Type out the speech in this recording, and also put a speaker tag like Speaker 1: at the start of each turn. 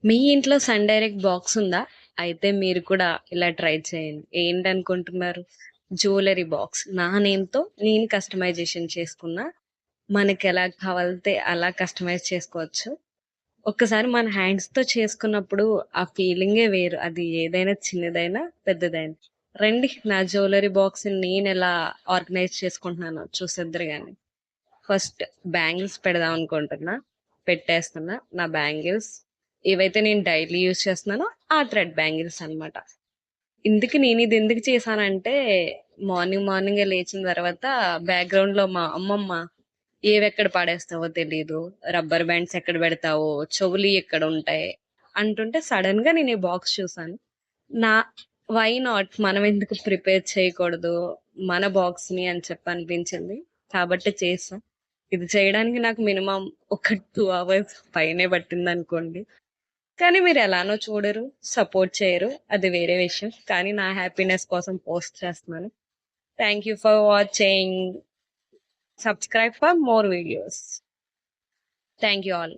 Speaker 1: మీ ఇంట్లో sun direct box ఉందా? అయితే మీరు కూడా ఇలా ట్రై చేయండి. ఏంటనుకుంటున్నారు? Jewellery box. నా నేమ్‌తో నేను కస్టమైజేషన్ చేసుకున్నా. మనకెలా కావాలితే అలా కస్టమైజ్ చేసుకోవచ్చు. ఒక్కసారి మన హ్యాండ్స్‌తో చేసుకున్నప్పుడు ఆ ఫీలింగే వేరు. అది ఏదైనా చిన్నదైనా, పెద్దదైనా. రండి నా జ్యువెలరీ బాక్స్‌ని నేనెలా ఆర్గనైజ్ చేసుకుంటున్నానో చూసేద్దురు గాని. ఫస్ట్ బ్యాంగిల్స్ పెడదాం అనుకుంటున్నా. పెట్టేస్తున్నా. నా బ్యాంగిల్స్ ఏవైతే నేను డైలీ యూజ్ చేస్తున్నానో ఆ థ్రెడ్ బ్యాంగిల్స్ అన్నమాట. ఇది ఎందుకు చేశానంటే మార్నింగ్ మార్నింగే లేచిన తర్వాత బ్యాక్‌గ్రౌండ్‌లో మా అమ్మమ్మ "ఏవెక్కడ పడేస్తావో తెలీదు. రబ్బర్ బ్యాండ్స్ ఎక్కడ పెడతావో, చెవులియి ఎక్కడుంటాయి" అంటుంటే సడెన్‌గా నేను ఈ బాక్స్ చూసాను. నా వై నాట్ మనం ఎందుకు ప్రిపేర్ చేయకూడదు మన బాక్స్‌ని అని చెప్పి అనిపించింది. కాబట్టి చేశా. ఇది చేయడానికి నాకు మినిమమ్ ఒక 2 అవర్స్ పైనే పట్టిందనుకోండి. కానీ మీరు ఎలానో చూడరు, సపోర్ట్ చేయరు. అది వేరే విషయం. కానీ నా హ్యాపీనెస్ కోసం పోస్ట్ చేస్తున్నాను. Thank you for watching. Subscribe for more videos. Thank you all.